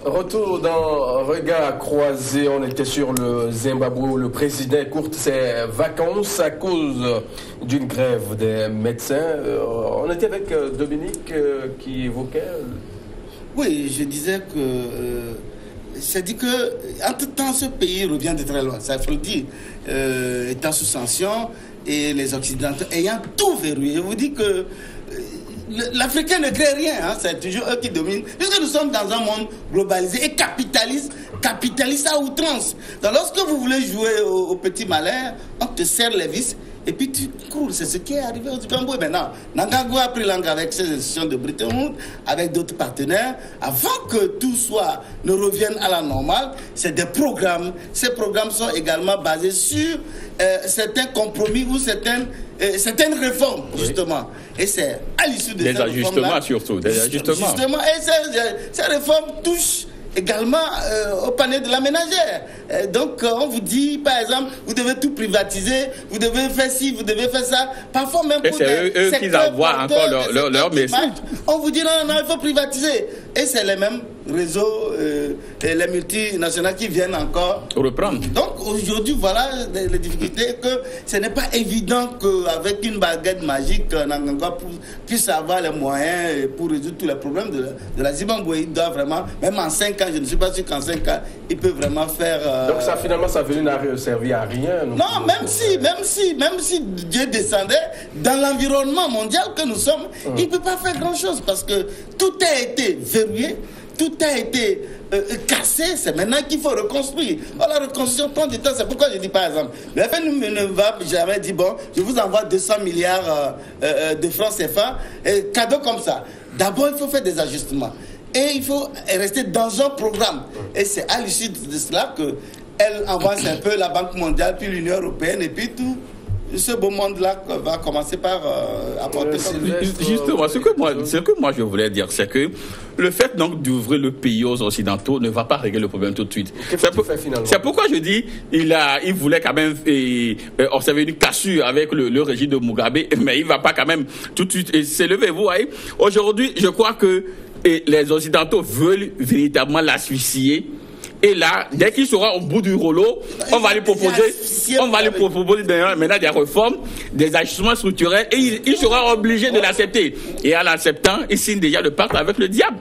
Retour dans Regard croisé, on était sur le Zimbabwe où le président écourte ses vacances à cause d'une grève des médecins. On était avec Dominique qui évoquait... Oui, je disais que... c'est-à-dire que, entre-temps, ce pays revient de très loin, ça il faut le dire, étant sous sanction et les Occidentaux ayant tout verrouillé. Je vous dis que l'Africain ne crée rien, hein, c'est toujours eux qui dominent, puisque nous sommes dans un monde globalisé et capitaliste à outrance. Donc, lorsque vous voulez jouer au petit malin, on te serre les vis. Et puis tu cours, c'est ce qui est arrivé au Zimbabwe. Maintenant, Mnangagwa a pris langue avec ses institutions de Bretton Woods, avec d'autres partenaires. Avant que tout ne revienne à la normale, c'est des programmes. Ces programmes sont également basés sur certains compromis ou certaines réformes, justement. Oui. Et c'est à l'issue de ces réformes. Des ajustements surtout, des ajustements. Justement, et ces réformes touchent également au panier de la ménagère. Donc on vous dit par exemple vous devez tout privatiser, vous devez faire ci, vous devez faire ça, parfois même pour c'est eux qui envoient encore leur message. On vous dit non, il faut privatiser et c'est les mêmes réseaux et les multinationales qui viennent encore reprendre. Donc aujourd'hui voilà les difficultés, que ce n'est pas évident qu'avec une baguette magique Mnangagwa puisse avoir les moyens pour résoudre tous les problèmes de la Zimbabwe. Il doit vraiment, même en 5 ans, je ne suis pas sûr qu'en 5 ans il peut vraiment faire... Donc ça finalement ça n'a servi à rien. Non, même si Dieu descendait dans l'environnement mondial que nous sommes, il ne peut pas faire grand chose parce que tout a été verrouillé. Tout a été cassé, c'est maintenant qu'il faut reconstruire. Alors, la reconstruction prend du temps, c'est pourquoi je dis par exemple, le FMI ne va jamais dire bon, je vous envoie 200 milliards de francs CFA, cadeau comme ça. D'abord, il faut faire des ajustements. Et il faut rester dans un programme. Et c'est à l'issue de cela qu'elle avance un peu la Banque mondiale, puis l'Union européenne, et puis tout. Ce beau monde-là va commencer par apporter... Justement, ce que moi je voulais dire, c'est que le fait donc d'ouvrir le pays aux Occidentaux ne va pas régler le problème tout de suite. C'est pourquoi je dis il voulait quand même observer une cassure avec le régime de Mugabe, mais il ne va pas quand même tout de suite s'élever. Vous voyez, aujourd'hui, je crois que les Occidentaux veulent véritablement l'asphyxier. Et là, dès qu'il sera au bout du rouleau, on va lui proposer maintenant des réformes, des ajustements structurels, et il sera obligé de l'accepter. Et en l'acceptant, il signe déjà le pacte avec le diable.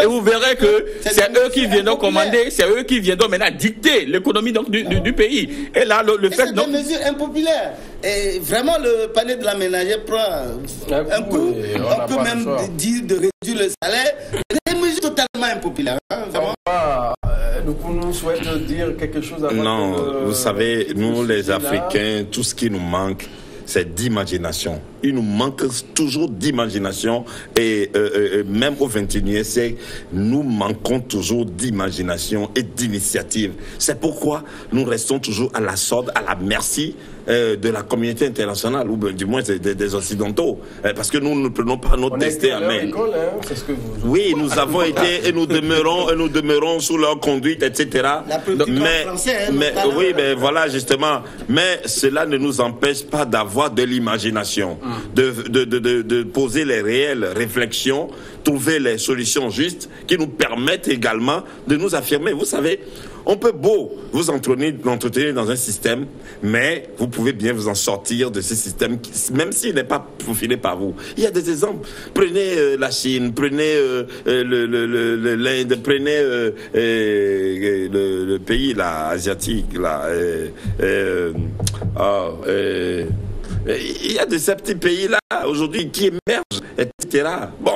Et vous verrez que c'est eux qui viendront commander, c'est eux qui viendront maintenant dicter l'économie du pays. Et là, le fait... C'est des mesures impopulaires. Et vraiment, le panier de la ménagère prend un coup. On peut même dire de réduire le salaire. Des mesures totalement impopulaires. Hein, vraiment. Nous souhaitons dire quelque chose avant. Non, vous savez, nous les Africains, tout ce qui nous manque, c'est d'imagination. Il nous manque toujours d'imagination et même au 21e siècle, nous manquons toujours d'imagination et d'initiative. C'est pourquoi nous restons toujours à la sorte, à la merci de la communauté internationale, ou du moins des Occidentaux, parce que nous ne prenons pas notre destin en main. Oui, nous avons été et nous demeurons sous leur conduite, etc. Mais voilà justement. Mais cela ne nous empêche pas d'avoir de l'imagination, de poser les réelles réflexions, trouver les solutions justes qui nous permettent également de nous affirmer. Vous savez, on peut beau vous entretenir dans un système, mais vous pouvez bien vous en sortir de ce système, même s'il n'est pas profilé par vous. Il y a des exemples. Prenez la Chine, prenez l'Inde, prenez le pays là, asiatique. Là, il y a de ces petits pays-là, aujourd'hui, qui émergent, etc. Bon,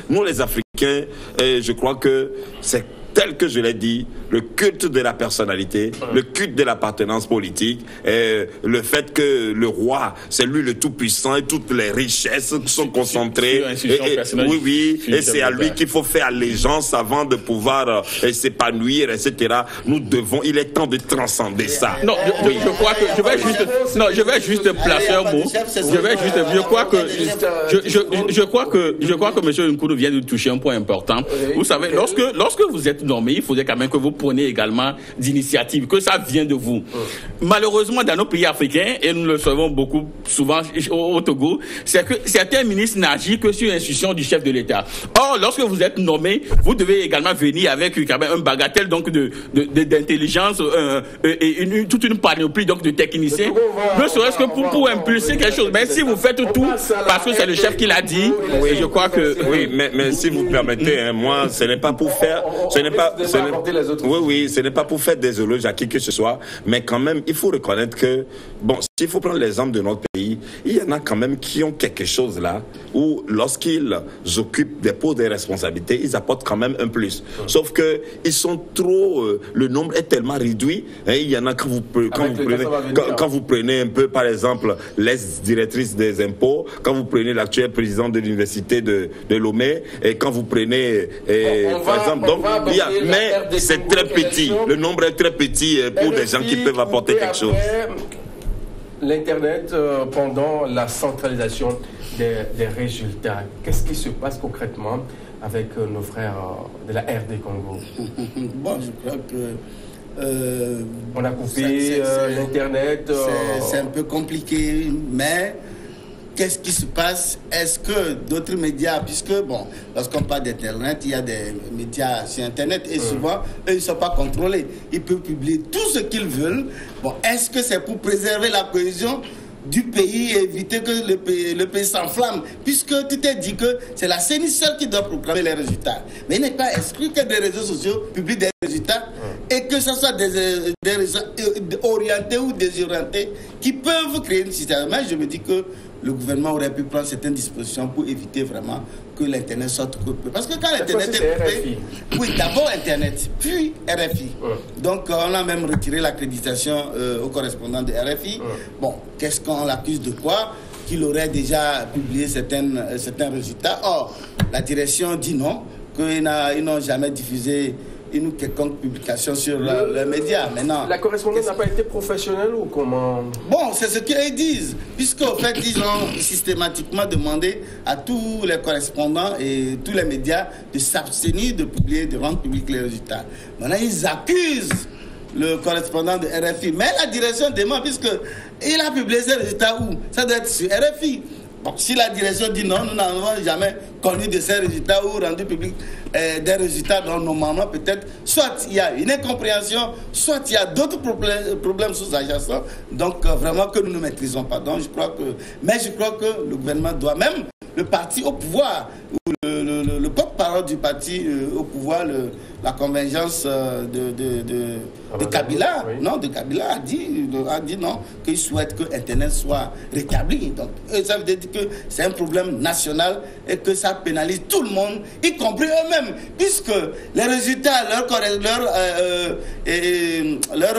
nous les Africains, je crois que c'est tel que je l'ai dit, le culte de la personnalité, le culte de l'appartenance politique, le fait que le roi, c'est lui le tout-puissant et toutes les richesses sont concentrées. Et c'est à lui qu'il faut faire allégeance avant de pouvoir s'épanouir, etc. Nous devons, il est temps de transcender ça. Non, je crois que, je vais juste placer un mot. Je crois que M. Nkoudou vient de toucher un point important. Vous savez, lorsque vous êtes êtes nommé, il faudrait quand même que vous preniez également d'initiatives, que ça vienne de vous. Malheureusement, dans nos pays africains, et nous le savons beaucoup souvent au Togo, c'est que certains ministres n'agissent que sur l'instruction du chef de l'État. Or, lorsque vous êtes nommé, vous devez également venir avec quand même un bagatelle donc d'intelligence et toute une panoplie donc de techniciens, ne serait-ce que pour impulser quelque chose. Mais si vous faites tout parce que c'est le chef qui l'a dit, oui, je crois que oui, mais si vous permettez, moi, ce n'est pas pour faire, ce n'est pas pour faire des éloges à qui que ce soit, mais quand même, il faut reconnaître que bon, s'il faut prendre l'exemple de notre pays, il y en a quand même qui ont quelque chose là où lorsqu'ils occupent des postes de responsabilité, ils apportent quand même un plus. Sauf que ils sont trop, le nombre est tellement réduit. Hein, il y en a quand vous prenez un peu, par exemple, l'ex-directrice des impôts, quand vous prenez l'actuel président de l'université de Lomé, et quand vous prenez, par exemple, donc, mais c'est très petit. Le nombre est très petit pour des gens qui peuvent apporter quelque chose. L'Internet, pendant la centralisation des résultats, qu'est-ce qui se passe concrètement avec nos frères de la RD Congo? Bon, je crois que... on a coupé l'Internet. C'est un peu compliqué, mais... Qu'est-ce qui se passe? Est-ce que d'autres médias, puisque, bon, lorsqu'on parle d'Internet, il y a des médias sur Internet et souvent, eux, ils ne sont pas contrôlés. Ils peuvent publier tout ce qu'ils veulent. Bon, est-ce que c'est pour préserver la cohésion du pays et éviter que le pays s'enflamme? Puisque tu t'es dit que c'est la CENI seule qui doit proclamer les résultats. Mais il n'est pas exclu que des réseaux sociaux publient des résultats et que ce soit des résultats orientés ou désorientés qui peuvent créer une situation. Mais je me dis que le gouvernement aurait pu prendre certaines dispositions pour éviter vraiment que l'Internet soit coupé. Parce que quand l'Internet est coupé, oui, d'abord Internet, puis RFI. Donc on a même retiré l'accréditation aux correspondants de RFI. Bon, qu'est-ce qu'on l'accuse de quoi? Qu'il aurait déjà publié certains résultats. Or, la direction dit non, qu'ils n'ont jamais diffusé une quelconque publication sur les médias. Maintenant, la correspondance n'a pas été professionnelle ou comment? Bon, c'est ce qu'ils disent, puisqu'en fait, ils ont systématiquement demandé à tous les correspondants et tous les médias de s'abstenir de publier, de rendre public les résultats. Maintenant, ils accusent le correspondant de RFI, mais la direction demande, puisqu'il a publié ces résultats où? Ça doit être sur RFI. Bon, si la direction dit non, nous n'avons jamais connu de ces résultats ou rendu public des résultats dont normalement peut-être soit il y a une incompréhension, soit il y a d'autres problèmes sous-jacents, donc vraiment que nous ne maîtrisons pas. Donc je crois que le gouvernement doit, même le parti au pouvoir, ou le porte-parole du parti au pouvoir, la convergence de Kabila, oui. Non, de Kabila a dit non, qu'il souhaite que Internet soit rétabli. Donc, ça veut dire que c'est un problème national et que ça pénalise tout le monde, y compris eux-mêmes, puisque les résultats, leurs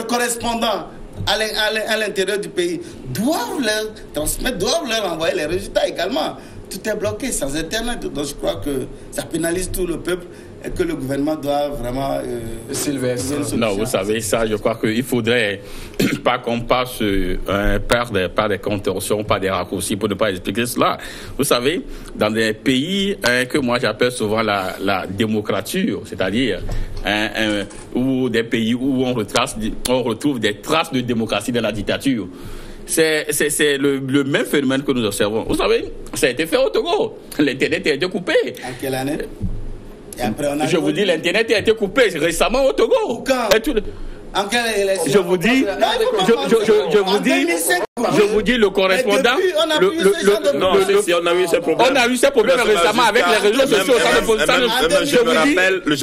correspondants à l'intérieur du pays doivent leur transmettre, doivent leur envoyer les résultats également. Tout est bloqué sans Internet. Donc je crois que ça pénalise tout le peuple et que le gouvernement doit vraiment... Non, vous savez, ça, je crois qu'il faudrait pas qu'on passe par des contorsions, par des raccourcis pour ne pas expliquer cela. Vous savez, dans des pays que moi j'appelle souvent la démocrature, c'est-à-dire ou des pays où on retrouve des traces de démocratie dans la dictature, c'est le même phénomène que nous observons. Vous savez, ça a été fait au Togo. L'Internet a été coupé. En quelle année? Et après, je vous dis, l'Internet a été coupé récemment au Togo. Quand? En quelle élection? Je vous dis, je vous dis, le correspondant. On a eu ces problèmes. On a eu ces problèmes récemment avec les réseaux sociaux. Je me rappelle, le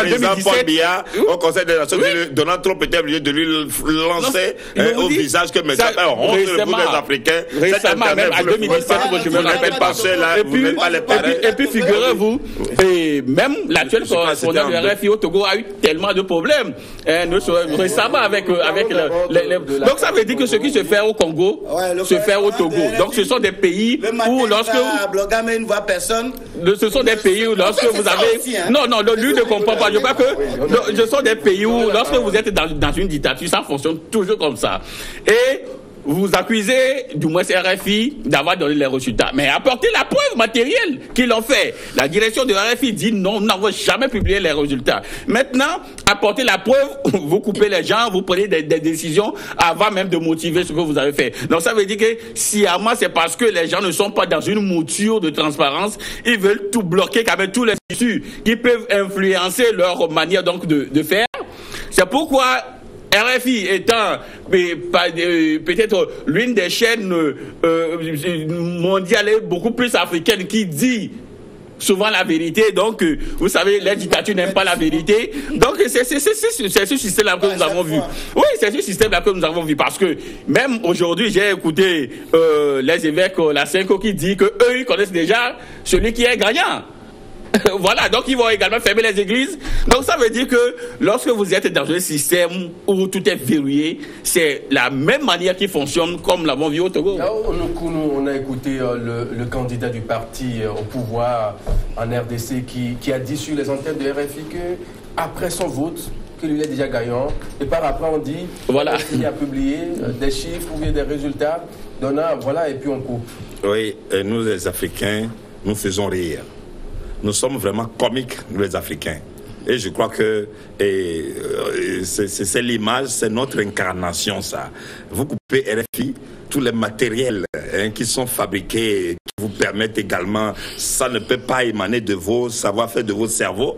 président Paul Biya, au Conseil des Nations Unies, Donald Trump était obligé de lui lancer au visage que mes affaires ont honte de vous, les Africains. Récemment, même en 2017, je me rappelle pas cela. Et puis, figurez-vous, même l'actuel correspondant de RFI au Togo a eu tellement de problèmes. Récemment avec donc ça veut dire que ce qui se fait au Congo se fait au Togo. Donc ce sont des pays où lorsque ne voit personne. Ce sont des pays où lorsque vous avez non lui ne comprend pas. Je crois que ce sont des pays où lorsque vous êtes dans une dictature, ça fonctionne toujours comme ça. Et vous accusez, du moins RFI, d'avoir donné les résultats. Mais apportez la preuve matérielle qu'ils l'ont fait. La direction de RFI dit non, nous n'avons jamais publié les résultats. Maintenant, apportez la preuve, vous coupez les gens, vous prenez des décisions avant même de motiver ce que vous avez fait. Donc ça veut dire que sciemment, c'est parce que les gens ne sont pas dans une mouture de transparence. Ils veulent tout bloquer avec tous les issues qui peuvent influencer leur manière donc de faire. C'est pourquoi RFI étant peut-être l'une des chaînes mondiales et beaucoup plus africaines qui dit souvent la vérité, donc vous savez, les dictatures n'aiment pas la vérité, donc c'est ce système-là que nous avons vu. Oui, c'est ce système-là que nous avons vu, parce que même aujourd'hui, j'ai écouté les évêques, la Cinco, qui dit que eux ils connaissent déjà celui qui est gagnant. Voilà, donc ils vont également fermer les églises. Donc ça veut dire que lorsque vous êtes dans un système où tout est verrouillé, c'est la même manière qui fonctionne comme l'avons vu au Togo. On a écouté le candidat du parti au pouvoir en RDC qui a dit sur les antennes de RFI qu'après son vote, qu'il est déjà gagnant. Et par après, on dit voilà. qu'il a publié des chiffres ou bien des résultats. Voilà, et puis on coupe. Oui, nous les Africains, nous faisons rire. Nous sommes vraiment comiques, nous les Africains. Et je crois que c'est l'image, c'est notre incarnation, ça. Vous coupez RFI, tous les matériels qui sont fabriqués, qui vous permettent également, ça ne peut pas émaner de vos savoir-faire, de vos cerveaux.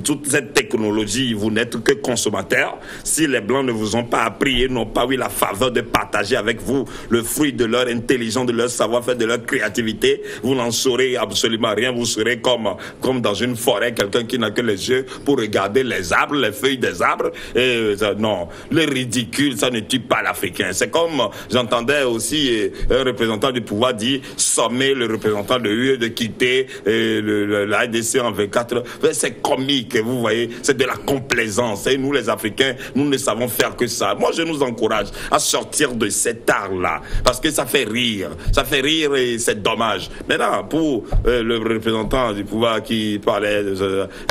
Toute cette technologie, vous n'êtes que consommateurs. Si les Blancs ne vous ont pas appris et n'ont pas eu la faveur de partager avec vous le fruit de leur intelligence, de leur savoir-faire, de leur créativité, vous n'en saurez absolument rien. Vous serez comme dans une forêt, quelqu'un qui n'a que les yeux pour regarder les arbres, les feuilles des arbres. Et non, le ridicule, ça ne tue pas l'Africain. C'est comme j'entendais aussi un représentant du pouvoir dire sommer le représentant de UE de quitter la ADC en 24. C'est comique, vous voyez, c'est de la complaisance. Et nous, les Africains, nous ne savons faire que ça. Moi, je nous encourage à sortir de cet art-là, parce que ça fait rire. Ça fait rire et c'est dommage. Maintenant, pour le représentant du pouvoir qui parlait,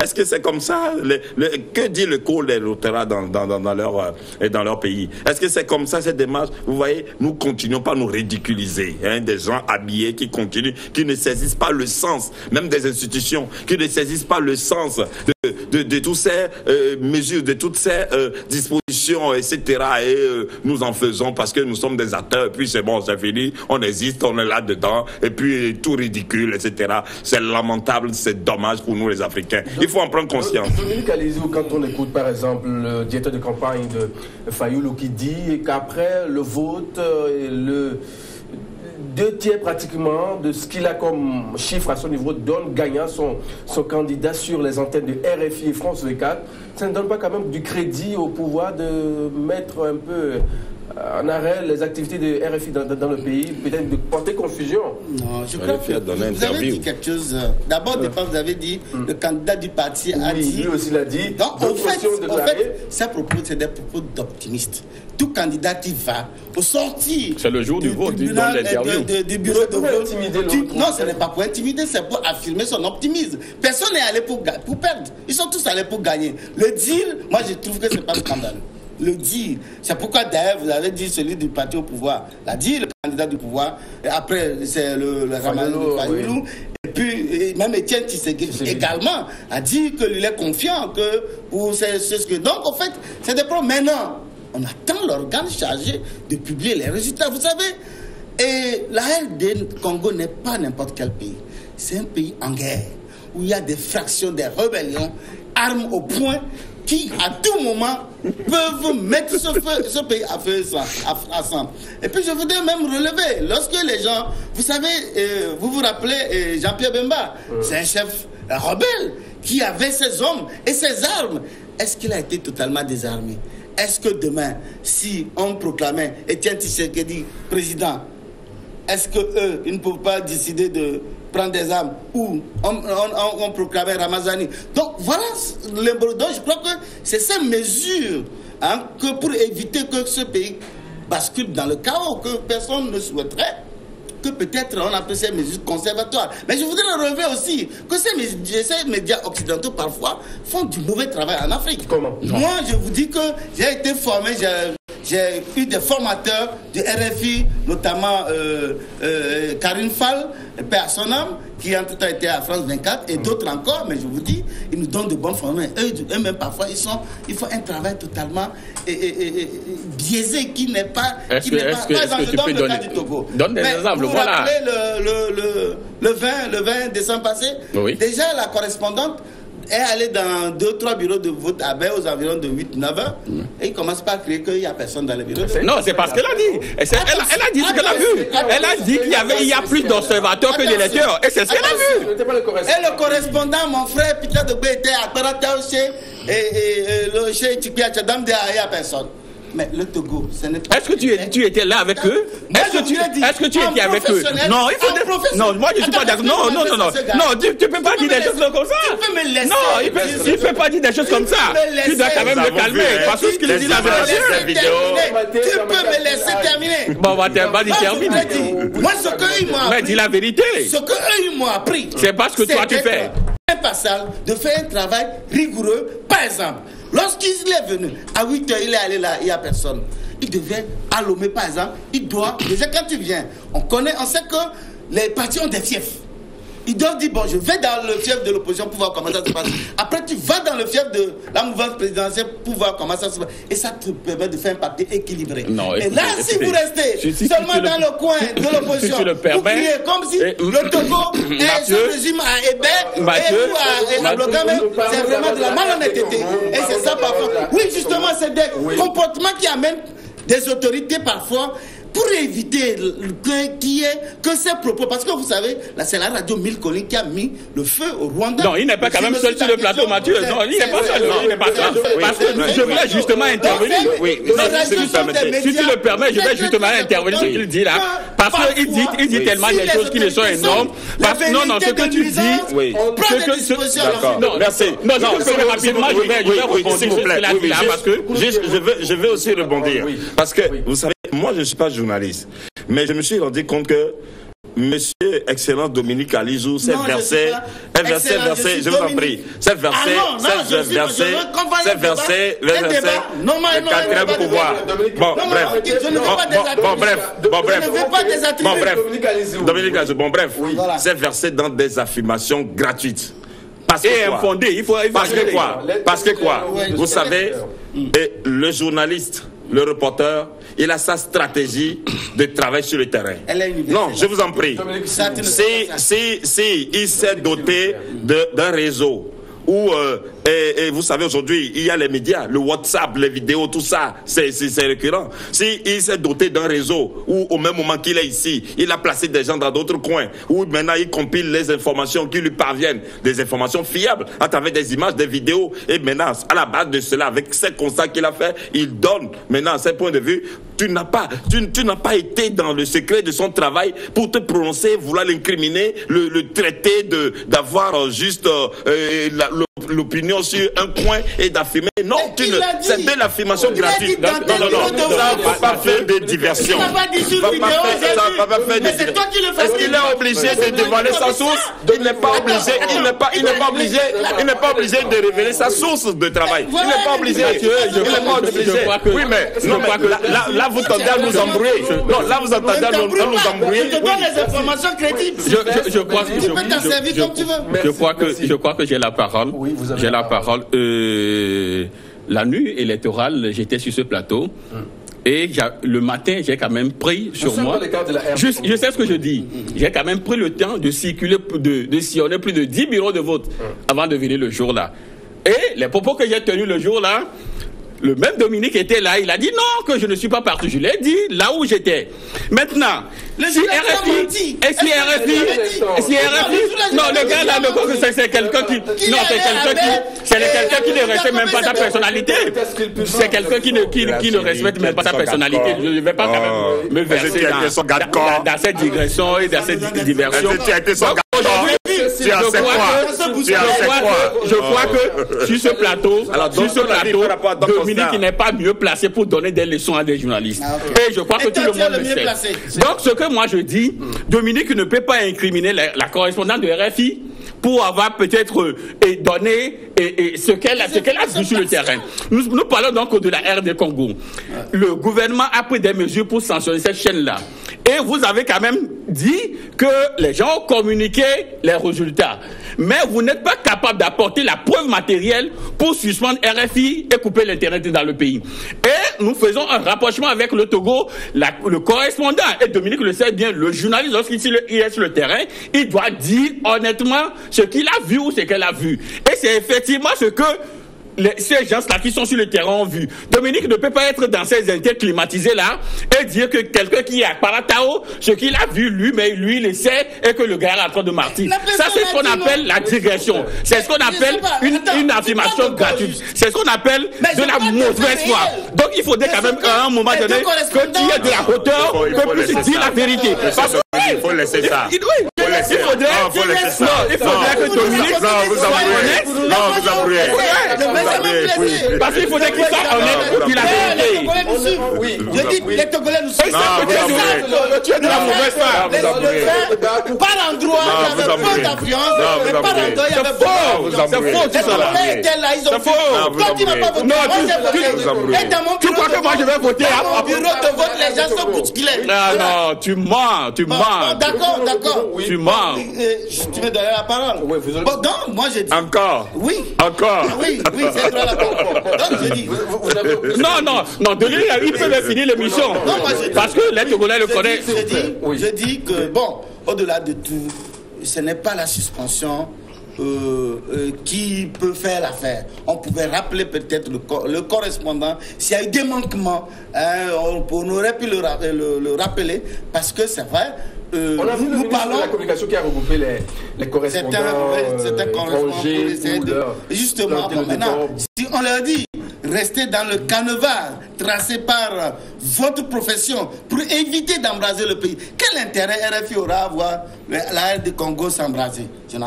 est-ce que c'est comme ça? Que dit le code des Rotera dans leur pays? Est-ce que c'est comme ça, cette démarche? Vous voyez, nous continuons pas à nous ridiculiser. Des gens habillés qui continuent, qui ne saisissent pas le sens, même des institutions, qui ne saisissent pas le sens de toutes ces mesures, de toutes ces dispositions, etc. Et nous en faisons parce que nous sommes des acteurs, et puis c'est bon, c'est fini, on existe, on est là-dedans, et puis tout ridicule, etc. C'est lamentable, c'est dommage pour nous les Africains. Il faut en prendre conscience. Dominique Alizou, quand on écoute par exemple le directeur de campagne de Fayoulou qui dit qu'après le vote, le 2/3 pratiquement de ce qu'il a comme chiffre à son niveau donne gagnant son candidat sur les antennes de RFI et France 24, ça ne donne pas quand même du crédit au pouvoir de mettre un peu en arrêt les activités de RFI dans le pays, peut-être de porter confusion. Non, je crois que vous avez dit quelque chose. D'abord, vous avez dit, le candidat du parti a dit... Lui aussi l'a dit. Donc, en fait, ces propos, c'est des propos d'optimistes. Tout candidat qui va au sortir... C'est le jour du vote, du bureau de vote. Non, ce n'est pas pour intimider, c'est pour affirmer son optimisme. Personne n'est allé pour perdre. Ils sont tous allés pour gagner. Le deal, moi, je trouve que ce n'est pas scandaleux. Le dire. C'est pourquoi d'ailleurs vous avez dit celui du parti au pouvoir l'a dit, le candidat du pouvoir, et après c'est le Ramalou Fayoulou, oui. Et puis même Étienne Tshisekedi également a dit que lui est confiant que c'est ce que. Donc en fait, c'est des problèmes. Maintenant, on attend l'organe chargé de publier les résultats, vous savez. Et la RD Congo n'est pas n'importe quel pays. C'est un pays en guerre, où il y a des fractions, des rébellions, armes au point, qui à tout moment peuvent mettre ce pays à feu ensemble. Et puis je voudrais même relever, lorsque les gens, vous savez, vous vous rappelez Jean-Pierre Bemba, c'est un chef rebelle qui avait ses hommes et ses armes. Est-ce qu'il a été totalement désarmé? Est-ce que demain, si on proclamait Étienne Tshisekedi président, est-ce qu'eux, ils ne peuvent pas décider de prendre des armes ou on proclamait Ramazani? Donc voilà, donc je crois que c'est ces mesures que pour éviter que ce pays bascule dans le chaos que personne ne souhaiterait, que peut-être on appelle ces mesures conservatoires. Mais je voudrais relever aussi que ces médias occidentaux parfois font du mauvais travail en Afrique. Comment? Moi je vous dis que j'ai été formé, J'ai eu des formateurs du RFI, notamment Karine Fall, paix à son âme, qui en tout temps était à France 24, et d'autres encore, mais je vous dis, ils nous donnent de bonnes formations. Eux-mêmes, parfois, ils font un travail totalement biaisé, qui n'est pas... Est-ce que tu peux donner des exemples? Voilà. Le 20 décembre passé, oui. Déjà la correspondante est allée dans 2-3 bureaux de vote à Baie aux environs de 8-9 heures et il commence pas à crier qu'il n'y a personne dans les bureaux de vote. Non, c'est parce qu'elle a dit. Elle a dit ce qu'elle a vu. Elle a dit qu'il y a plus d'observateurs que d'électeurs. Et c'est ce qu'elle a vu. Et le correspondant, mon frère Peter de Bé, était à Taratao et le chez Tikpi Tchadam, il n'y a personne. Mais le Togo, ce n'est pas... Est-ce que tu étais là avec eux? Est-ce que tu étais avec eux? Non, il faut... Non, moi je suis pas d'accord. Non, tu peux pas dire des choses comme ça. Tu peux me laisser. Non, il peut pas dire des choses comme ça. Tu dois quand même le calmer. Parce que ce qu'il dit là, tu peux me laisser terminer. Bon, vas-y, termine. Moi, ce qu'ils m'ont appris... Mais dis la vérité. Ce qu'eux m'ont appris... C'est parce que toi tu fais. Impossible de faire un travail rigoureux. Par exemple, lorsqu'il est venu, à 8h, il est allé là, il n'y a personne. Il devait à Lomé, par exemple, il doit, déjà quand tu viens, on sait que les partis ont des fiefs. Il doit dire, bon, je vais dans le fief de l'opposition pour voir comment ça se passe. Après, tu vas dans le fief de la mouvance présidentielle pour voir comment ça se passe. Et ça te permet de faire un papier équilibré. Non, et là, si vous restez seulement dans le coin de l'opposition, vous criez comme si le Togo est ce régime à Hébert et à la Blogame, c'est vraiment de la malhonnêteté. Et c'est ça parfois. Oui, justement, c'est des comportements qui amènent des autorités parfois pour éviter que ces propos, parce que vous savez, là c'est la radio Mille Collines qui a mis le feu au Rwanda. Non, il n'est pas quand même seul sur le plateau, Mathieu. Non, il n'est pas seul. Il n'est pas seul. Parce que je voulais justement intervenir. Oui, si tu le permets, je vais justement intervenir sur ce qu'il dit là. Parce qu'il dit tellement des choses qui ne sont énormes. Non, ce que tu dis. D'accord. Non, merci. Non, rapidement, je vais rebondir sur ce qu'il a dit là. Parce que je vais aussi rebondir. Parce que, vous savez, moi je ne suis pas journaliste, mais je me suis rendu compte que Monsieur excellent Dominique Alizou, c'est versé, je vous en prie, c'est versé, le quatrième pouvoir. Dominique Alizou, c'est versé dans des affirmations gratuites. Et infondées, Parce que quoi? Vous savez, le journaliste, le reporter, il a sa stratégie de travail sur le terrain. Non, je vous en prie. Si il s'est doté d'un réseau où, et vous savez, aujourd'hui, il y a les médias, le WhatsApp, les vidéos, tout ça, c'est récurrent. Si il s'est doté d'un réseau où, au même moment qu'il est ici, il a placé des gens dans d'autres coins, où maintenant il compile les informations qui lui parviennent, des informations fiables, à travers des images, des vidéos, et maintenant, à la base de cela, avec ces constats qu'il a fait, il donne, maintenant, ses points de vue. Tu n'as pas été dans le secret de son travail pour te prononcer, vouloir l'incriminer, le traiter d'avoir juste l'opinion sur un point et d'affirmer. Non, c'est de l'affirmation gratuite. Non, ça ne va pas faire de diversion. Ça va pas faire de diversion. Est-ce qu'il est obligé de dévoiler sa source? Il n'est pas obligé de révéler sa source de travail. Il n'est pas obligé. Oui, mais là vous tendez à nous embrouiller. Non, là vous entendez à nous embrouiller. Je te donne les informations crédibles. Tu peux t'en servir comme tu veux. Je crois que j'ai la parole. J'ai la parole. La nuit électorale, j'étais sur ce plateau. Et le matin, j'ai quand même pris sur moi. Je sais ce que je dis. J'ai quand même pris le temps de circuler, de sillonner plus de 10 bureaux de vote avant de venir le jour-là. Et les propos que j'ai tenus le jour-là, le même Dominique était là, il a dit non, que je ne suis pas parti. Je l'ai dit là où j'étais. Maintenant, si RFI, non, le gars là, c'est quelqu'un qui, non, c'est quelqu'un qui ne respecte même pas sa personnalité. C'est quelqu'un qui ne respecte même pas sa personnalité. Je ne vais pas quand même me verser dans cette digression et dans cette diversion. Je crois que sur ce plateau, Dominique n'est pas mieux placé pour donner des leçons à des journalistes. Et je crois que tout le monde le sait. Donc ce que moi je dis, Dominique ne peut pas incriminer la correspondante de RFI pour avoir peut-être donné ce qu'elle a vu sur le terrain. Nous parlons donc de la RD Congo. Le gouvernement a pris des mesures pour sanctionner cette chaîne-là. Et vous avez quand même dit que les gens ont communiqué les résultats. Mais vous n'êtes pas capable d'apporter la preuve matérielle pour suspendre RFI et couper l'Internet dans le pays. Et nous faisons un rapprochement avec le Togo, le correspondant, et Dominique le sait bien, le journaliste, lorsqu'il est sur le terrain, il doit dire honnêtement ce qu'il a vu ou ce qu'elle a vu. Et c'est effectivement ce que ces gens-là qui sont sur le terrain ont vu. Dominique ne peut pas être dans ces inter climatisés là et dire que quelqu'un qui est à Paratao, ce qu'il a vu lui, mais lui il le sait et que le gars est en train de martyr. Ça c'est ce qu'on appelle la digression. C'est ce qu'on appelle une affirmation gratuite. C'est ce qu'on appelle de la mauvaise foi. Donc il faudrait quand même à un moment donné que tu aies de la hauteur, que tu puisses dire la vérité. Parce que il faut laisser ça. Il faudrait que Dominique soit honnête. Non, vous avouez. Parce qu'il faudrait qu'il soit honnête pour dire la vérité. Oui, je dis les Togolais nous suivent. Tu es de la mauvaise foi. Par endroit, il y avait peu d'affluence. Mais par endroit, il y avait beaucoup d'affluence. C'est faux, tout ça là. Les Togolais étaient là, ils ont voté. Quand tu n'as pas voté, moi j'ai voté. Et dans mon tu crois que moi je vais voter à mon bureau de vote, les gens sont bousculés. Non, tu mens, tu mens. D'accord. Tu mens. Tu me donnes la parole. Bon, donc, moi j'ai dit. Encore. Oui. Encore. Oui, c'est droit la parole. Donc je dis. Non, Denis, il peut même finir l'émission. Parce que les Togolais le connaissent. Je dis que, bon, au-delà de tout, ce n'est pas la suspension qui peut faire l'affaire. On pouvait rappeler peut-être le correspondant s'il y a eu des manquements. On aurait pu le rappeler parce que c'est vrai. On a vu nous parlons de la communication qui a regroupé les correspondants. C'était correspondant. Justement, maintenant, si on leur dit restez dans le canevas tracé par votre profession pour éviter d'embraser le pays, quel intérêt RFI aura à voir la RD Congo s'embraser? Je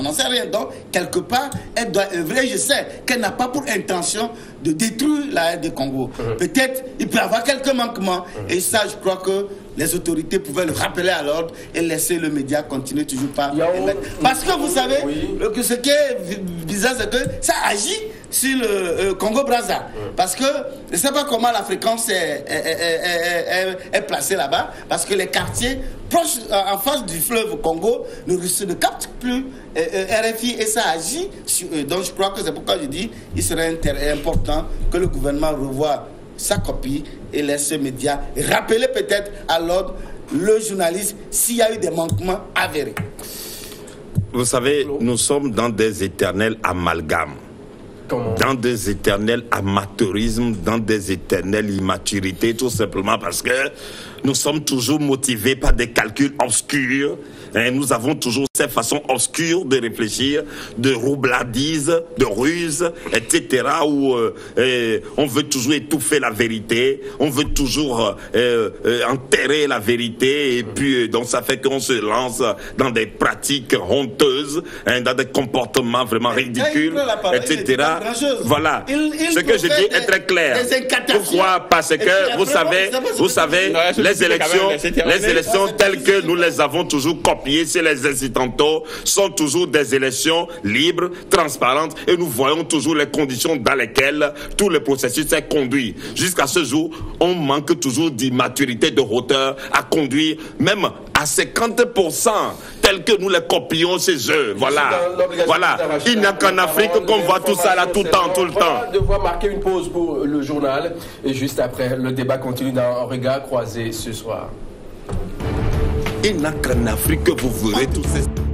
n'en sais rien. Donc, quelque part, elle doit œuvrer. Je sais qu'elle n'a pas pour intention de détruire la RD Congo. Peut-être il peut y avoir quelques manquements. Et ça, je crois que les autorités pouvaient le rappeler à l'ordre et laisser le média continuer toujours par émettre. Parce que vous savez, que ce qui est bizarre, c'est que ça agit sur le Congo-Brazza. Parce que je ne sais pas comment la fréquence est placée là-bas. Parce que les quartiers proches, en face du fleuve Congo, ne captent plus RFI et ça agit sur eux. Donc je crois que c'est pourquoi je dis qu'il serait important que le gouvernement revoie sa copie et laisse ce média rappeler peut-être à l'ordre le journaliste s'il y a eu des manquements avérés. Vous savez, nous sommes dans des éternels amalgames. Dans des éternels amateurismes, dans des éternelles immaturités, tout simplement parce que nous sommes toujours motivés par des calculs obscurs. Et nous avons toujours cette façon obscure de réfléchir, de roubladise, de ruse, etc. où on veut toujours étouffer la vérité, on veut toujours enterrer la vérité, et puis donc ça fait qu'on se lance dans des pratiques honteuses, dans des comportements vraiment ridicules, etc. Voilà. Ce que je dis est très clair. Pourquoi? Parce que vous savez, les élections telles que nous les avons toujours copiées, c'est les incidentaux, sont toujours des élections libres, transparentes, et nous voyons toujours les conditions dans lesquelles tout le processus est conduit. Jusqu'à ce jour, on manque toujours d'immaturité, de hauteur à conduire, même à 50%, tel que nous les copions chez eux. Voilà. Il n'y a qu'en Afrique qu'on voit tout ça là tout le temps. On va devoir marquer une pause pour le journal, et juste après, le débat continue dans Un regard croisé ce soir. Il n'y a qu'en Afrique que vous verrez tous ces...